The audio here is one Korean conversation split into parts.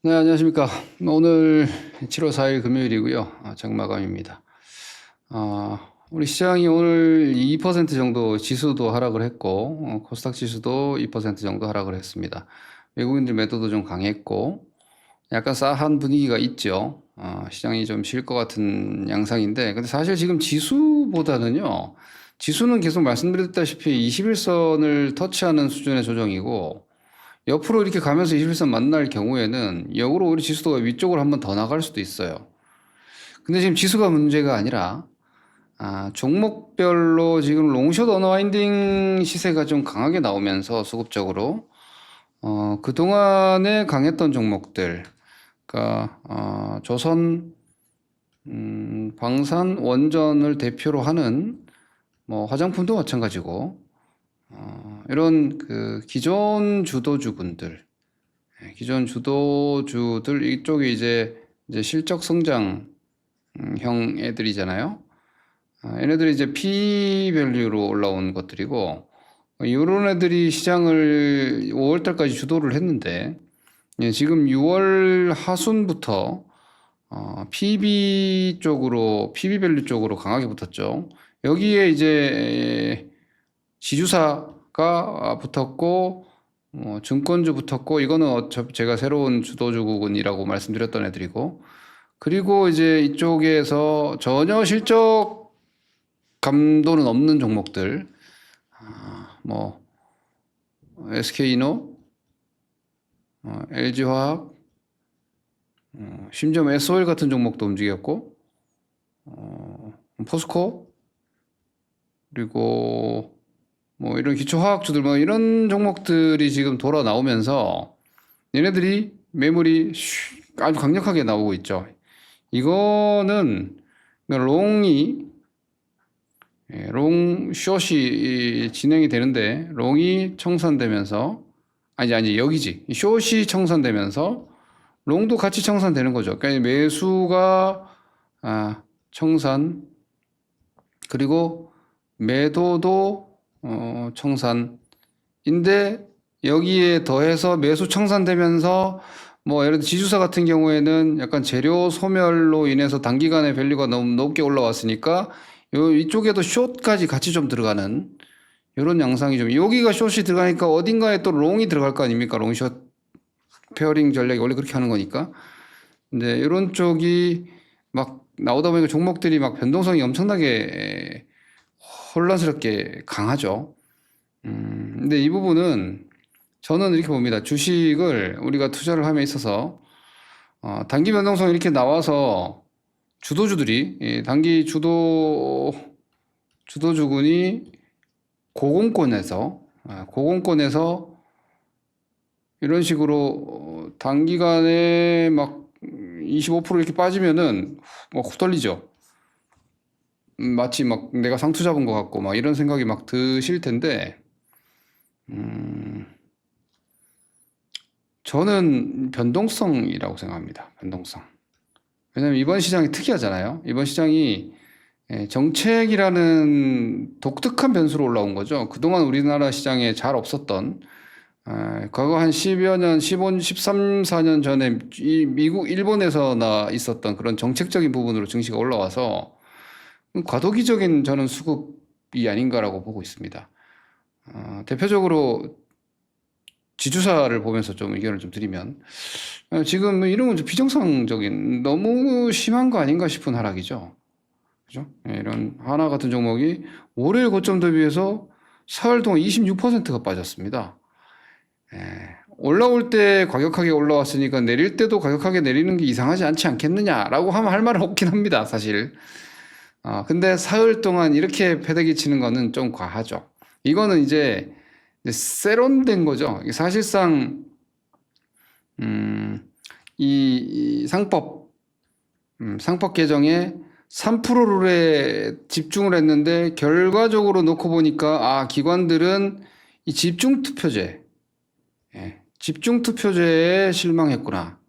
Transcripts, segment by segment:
네, 안녕하십니까. 오늘 7월 4일 금요일이고요. 장마감입니다. 우리 시장이 오늘 2% 정도 지수도 하락을 했고, 코스닥 지수도 2% 정도 하락을 했습니다. 외국인들 매도도 좀 강했고, 약간 싸한 분위기가 있죠. 시장이 좀 쉴 것 같은 양상인데, 근데 사실 지금 지수보다는요, 지수는 계속 말씀드렸다시피 21선을 터치하는 수준의 조정이고, 옆으로 이렇게 가면서 21선 만날 경우에는 역으로 우리 지수가 위쪽으로 한번 더 나갈 수도 있어요. 근데 지금 지수가 문제가 아니라 종목별로 지금 롱숏 언와인딩 시세가 좀 강하게 나오면서 수급적으로 그동안에 강했던 종목들, 그러니까 조선, 방산, 원전을 대표로 하는 뭐 화장품도 마찬가지고 이런 그 기존 주도주군들, 기존 주도주들 이쪽이 이제 실적 성장 형 애들이잖아요. 얘네들이 이제 P 밸류로 올라온 것들이고 이런 애들이 시장을 5월 달까지 주도를 했는데 지금 6월 하순부터 PB 쪽으로 PB 밸류 쪽으로 강하게 붙었죠. 여기에 이제 지주사가 붙었고 증권주 붙었고 이거는 제가 새로운 주도주군이라고 말씀드렸던 애들이고 그리고 이제 이쪽에서 전혀 실적 감도는 없는 종목들 뭐 SK이노, LG화학, 심지어 SOL 같은 종목도 움직였고 포스코 그리고 뭐 이런 기초화학주들 뭐 이런 종목들이 지금 돌아 나오면서 얘네들이 매물이 아주 강력하게 나오고 있죠. 이거는 롱이 롱 숏이 진행이 되는데 롱이 청산되면서 아니 여기지 숏이 청산되면서 롱도 같이 청산되는 거죠. 그러니까 매수가 청산 그리고 매도도 청산인데 여기에 더해서 매수 청산되면서 뭐 예를 들어 지주사 같은 경우에는 약간 재료 소멸로 인해서 단기간에 밸류가 너무 높게 올라왔으니까 이쪽에도 숏까지 같이 좀 들어가는 이런 양상이 좀 여기가 숏이 들어가니까 어딘가에 또 롱이 들어갈 거 아닙니까? 롱숏 페어링 전략이 원래 그렇게 하는 거니까. 근데 이런 쪽이 막 나오다 보니까 종목들이 막 변동성이 엄청나게 혼란스럽게 강하죠. 근데 이 부분은 저는 이렇게 봅니다. 주식을 우리가 투자를 함에 있어서 단기 변동성이 이렇게 나와서 주도주들이 단기 주도주군이 고공권에서 이런 식으로 단기간에 막 25% 이렇게 빠지면은 막 후덜리죠. 마치 막 내가 상투 잡은 것 같고 막 이런 생각이 막 드실 텐데 저는 변동성이라고 생각합니다. 변동성. 왜냐면 이번 시장이 특이하잖아요. 이번 시장이 정책이라는 독특한 변수로 올라온 거죠. 그동안 우리나라 시장에 잘 없었던 과거 한 10여 년, 15, 13, 14년 전에 일본에서나 있었던 그런 정책적인 부분으로 증시가 올라와서 과도기적인 저는 수급이 아닌가라고 보고 있습니다. 대표적으로 지주사를 보면서 좀 의견을 좀 드리면 지금 이런 건 좀 비정상적인 너무 심한 거 아닌가 싶은 하락이죠. 그죠? 이런 하나 같은 종목이 월요일 고점 대비해서 사흘 동안 26%가 빠졌습니다. 올라올 때 과격하게 올라왔으니까 내릴 때도 과격하게 내리는 게 이상하지 않지 않겠느냐라고 하면 할 말은 없긴 합니다, 사실. 근데 사흘 동안 이렇게 패대기 치는 거는 좀 과하죠. 이거는 이제 세론된 거죠. 사실상 이 상법 개정에 3% 룰에 집중을 했는데 결과적으로 놓고 보니까 기관들은 이 집중 투표제에 실망했구나.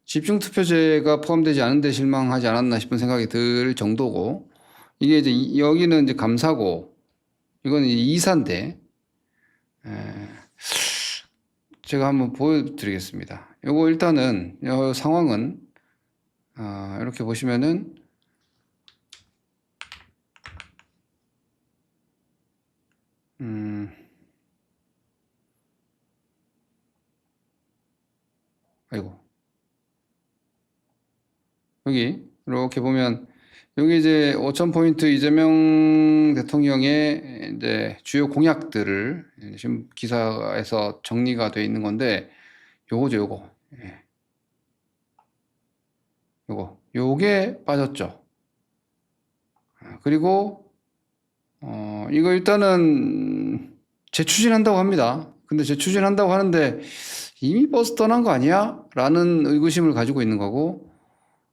집중 투표제가 포함되지 않은데 실망하지 않았나 싶은 생각이 들 정도고 이게 이제 여기는 이제 감사고 이거는 이제 이사인데 제가 한번 보여드리겠습니다. 요거 일단은 요 상황은 이렇게 보시면은 아이고, 여기 이렇게 보면 여기 이제 5,000포인트 이재명 대통령의 이제 주요 공약들을 지금 기사에서 정리가 되어 있는 건데 요거죠, 요거. 예. 요게 빠졌죠. 그리고 이거 일단은 재추진한다고 합니다. 근데 재추진한다고 하는데 이미 버스 떠난 거 아니야? 라는 의구심을 가지고 있는 거고,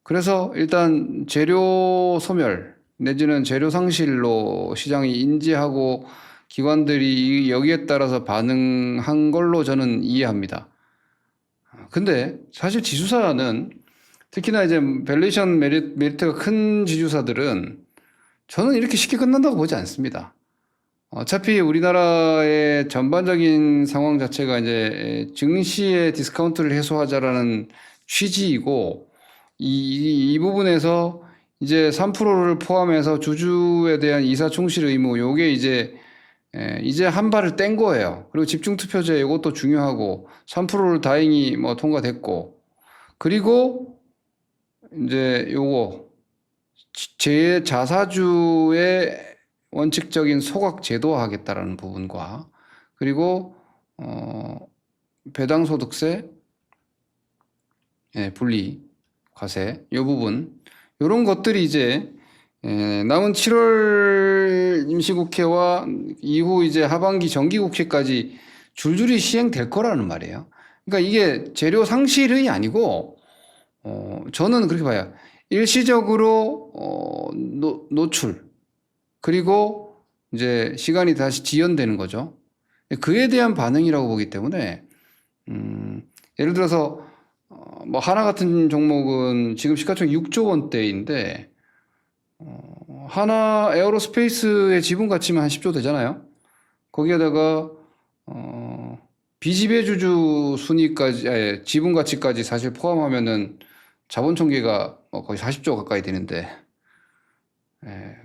그래서 일단 재료 소멸 내지는 재료 상실로 시장이 인지하고 기관들이 여기에 따라서 반응한 걸로 저는 이해합니다. 근데 사실 지주사는 특히나 이제 밸류에이션 메리트가 큰 지주사들은 저는 이렇게 쉽게 끝난다고 보지 않습니다. 어차피 우리나라의 전반적인 상황 자체가 이제 증시의 디스카운트를 해소하자라는 취지이고, 이 부분에서 이제 3%를 포함해서 주주에 대한 이사 충실 의무, 요게 이제 한 발을 뗀 거예요. 그리고 집중투표제 이것도 중요하고, 3%를 다행히 뭐 통과됐고, 그리고 이제 요거, 자사주의 원칙적인 소각 제도화하겠다라는 부분과, 그리고 배당소득세 분리 과세 이 부분, 이런 것들이 이제 남은 7월 임시국회와 이후 이제 하반기 정기국회까지 줄줄이 시행될 거라는 말이에요. 그러니까 이게 재료 상실이 아니고 저는 그렇게 봐요. 일시적으로 노출, 그리고 이제 시간이 다시 지연되는 거죠. 그에 대한 반응이라고 보기 때문에 예를 들어서 뭐 하나 같은 종목은 지금 시가총액 6조 원대인데 하나 에어로스페이스의 지분 가치면 한 10조 되잖아요. 거기에다가 비지배주주 순위까지, 지분 가치까지 사실 포함하면은 자본 총계가 거의 40조 가까이 되는데,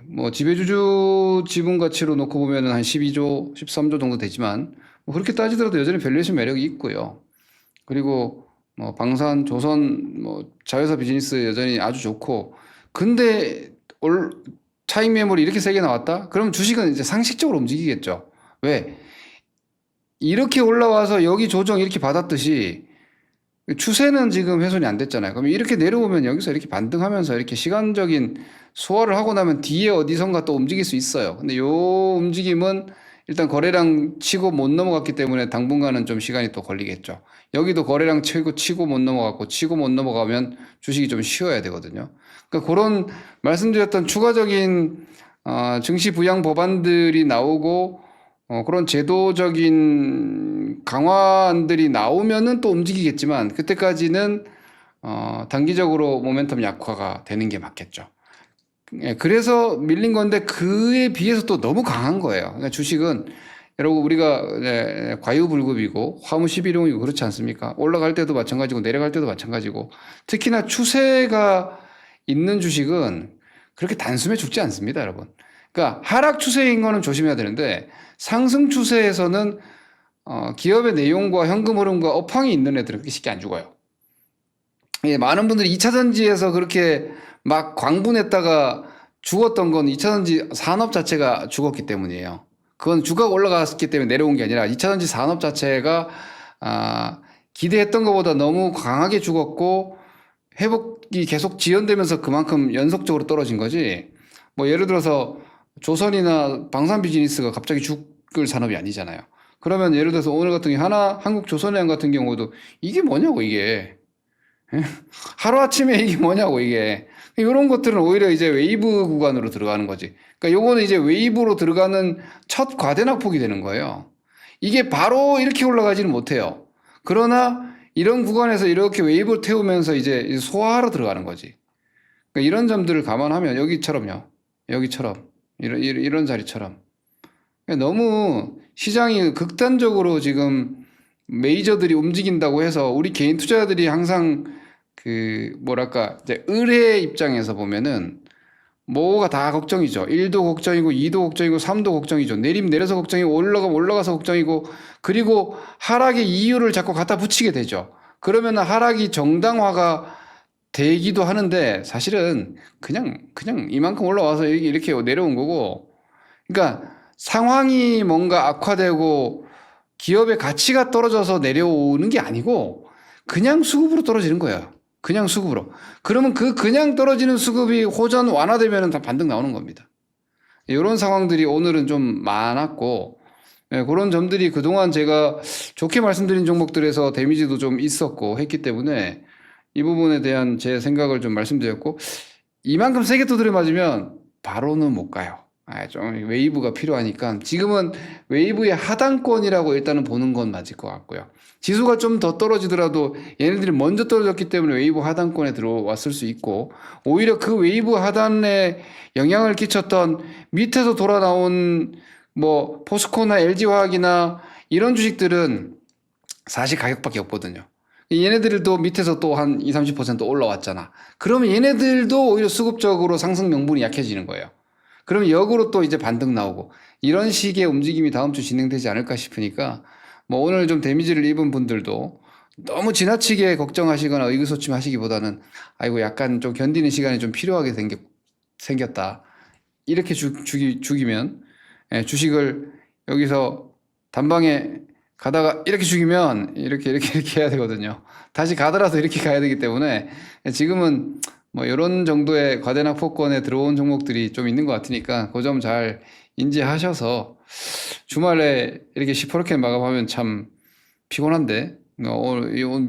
뭐 지배주주 지분 가치로 놓고 보면은 한 12조, 13조 정도 되지만, 뭐 그렇게 따지더라도 여전히 밸류에이션 매력이 있고요. 그리고 뭐 방산, 조선, 뭐 자회사 비즈니스 여전히 아주 좋고, 근데 차익 매물이 이렇게 세게 나왔다? 그럼 주식은 이제 상식적으로 움직이겠죠. 왜? 이렇게 올라와서 여기 조정 이렇게 받았듯이 추세는 지금 훼손이 안 됐잖아요. 그럼 이렇게 내려오면 여기서 이렇게 반등하면서 이렇게 시간적인 소화를 하고 나면 뒤에 어디선가 또 움직일 수 있어요. 근데 요 움직임은 일단 거래량 치고 못 넘어갔기 때문에 당분간은 좀 시간이 또 걸리겠죠. 여기도 거래량 치고 못 넘어갔고, 치고 못 넘어가면 주식이 좀 쉬어야 되거든요. 그러니까 그런 말씀드렸던 추가적인 증시 부양 법안들이 나오고 그런 제도적인 강화안들이 나오면은 또 움직이겠지만, 그때까지는 단기적으로 모멘텀 약화가 되는 게 맞겠죠. 그래서 밀린 건데 그에 비해서 또 너무 강한 거예요. 그러니까 주식은 여러분 우리가 과유불급이고 화무 11홍이고 그렇지 않습니까? 올라갈 때도 마찬가지고 내려갈 때도 마찬가지고, 특히나 추세가 있는 주식은 그렇게 단숨에 죽지 않습니다, 여러분. 그러니까 하락 추세인 거는 조심해야 되는데, 상승 추세에서는 기업의 내용과 현금 흐름과 업황이 있는 애들은 그렇게 쉽게 안 죽어요. 많은 분들이 2차전지에서 그렇게 막 광분했다가 죽었던 건 2차전지 산업 자체가 죽었기 때문이에요. 그건 주가가 올라갔기 때문에 내려온 게 아니라 2차전지 산업 자체가 기대했던 것보다 너무 강하게 죽었고 회복이 계속 지연되면서 그만큼 연속적으로 떨어진 거지. 뭐 예를 들어서 조선이나 방산 비즈니스가 갑자기 죽을 산업이 아니잖아요. 그러면 예를 들어서 오늘 같은 경우 한국조선해양 같은 경우도 이게 뭐냐고 이게. 하루아침에 이게 뭐냐고 이게. 이런 것들은 오히려 이제 웨이브 구간으로 들어가는 거지. 그러니까 요거는 이제 웨이브로 들어가는 첫 과대낙폭이 되는 거예요. 이게 바로 이렇게 올라가지는 못해요. 그러나 이런 구간에서 이렇게 웨이브를 태우면서 이제 소화하러 들어가는 거지. 그러니까 이런 점들을 감안하면 여기처럼요. 여기처럼. 이런 자리처럼. 그러니까 너무 시장이 극단적으로 지금 메이저들이 움직인다고 해서 우리 개인 투자자들이 항상 그 뭐랄까 이제 을의 입장에서 보면은 뭐가 다 걱정이죠. 1도 걱정이고 2도 걱정이고 3도 걱정이죠. 내림 내려서 걱정이고 올라가면 올라가서 걱정이고 그리고 하락의 이유를 자꾸 갖다 붙이게 되죠. 그러면 하락이 정당화가 되기도 하는데 사실은 그냥 이만큼 올라와서 이렇게 내려온 거고 그러니까 상황이 뭔가 악화되고 기업의 가치가 떨어져서 내려오는 게 아니고 그냥 수급으로 떨어지는 거예요. 그냥 수급으로. 그러면 그냥 떨어지는 수급이 호전 완화되면 다 반등 나오는 겁니다. 이런 상황들이 오늘은 좀 많았고 그런 점들이 그동안 제가 좋게 말씀드린 종목들에서 데미지도 좀 있었고 했기 때문에 이 부분에 대한 제 생각을 좀 말씀드렸고 이만큼 세게 두드려 맞으면 바로는 못 가요. 좀 웨이브가 필요하니까 지금은 웨이브의 하단권이라고 일단은 보는 건 맞을 것 같고요. 지수가 좀 더 떨어지더라도 얘네들이 먼저 떨어졌기 때문에 웨이브 하단권에 들어왔을 수 있고 오히려 그 웨이브 하단에 영향을 끼쳤던 밑에서 돌아 나온 뭐 포스코나 LG화학이나 이런 주식들은 사실 가격밖에 없거든요. 얘네들도 밑에서 또 한 20, 30% 올라왔잖아. 그러면 얘네들도 오히려 수급적으로 상승 명분이 약해지는 거예요. 그러면 역으로 또 이제 반등 나오고 이런 식의 움직임이 다음 주 진행되지 않을까 싶으니까 뭐 오늘 좀 데미지를 입은 분들도 너무 지나치게 걱정하시거나 의기소침하시기보다는 아이고 약간 좀 견디는 시간이 좀 필요하게 생겼다. 이렇게 죽이면 주식을 여기서 단방에 가다가 이렇게 죽이면 이렇게 해야 되거든요. 다시 가더라도 이렇게 가야 되기 때문에 지금은 뭐 이런 정도의 과대낙폭권에 들어온 종목들이 좀 있는 것 같으니까 그 점 잘 인지하셔서 주말에 이렇게 시퍼렇게 마감하면 참 피곤한데 오늘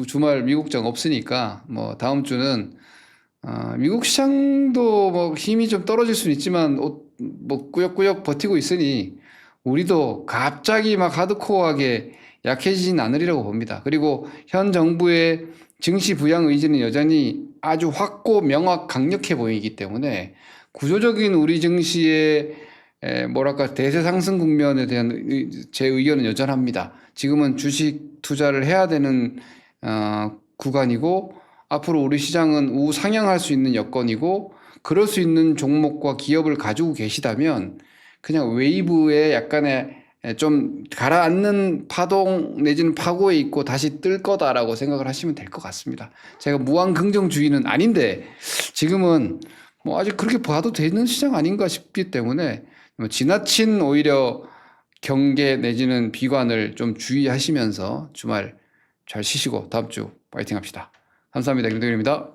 주말 미국장 없으니까 뭐 다음 주는 미국 시장도 뭐 힘이 좀 떨어질 수는 있지만 뭐 꾸역꾸역 버티고 있으니 우리도 갑자기 막 하드코어하게 약해지진 않으리라고 봅니다. 그리고 현 정부의 증시 부양 의지는 여전히 아주 확고 명확 강력해 보이기 때문에 구조적인 우리 증시의 뭐랄까 대세 상승 국면에 대한 제 의견은 여전합니다. 지금은 주식 투자를 해야 되는 구간이고 앞으로 우리 시장은 우상향할 수 있는 여건이고 그럴 수 있는 종목과 기업을 가지고 계시다면 그냥 웨이브에 약간의 좀 가라앉는 파동 내지는 파고에 있고 다시 뜰 거다라고 생각을 하시면 될 것 같습니다. 제가 무한 긍정주의는 아닌데 지금은 뭐 아직 그렇게 봐도 되는 시장 아닌가 싶기 때문에 뭐 지나친 오히려 경계 내지는 비관을 좀 주의하시면서 주말 잘 쉬시고 다음 주 파이팅 합시다. 감사합니다. 김동일입니다.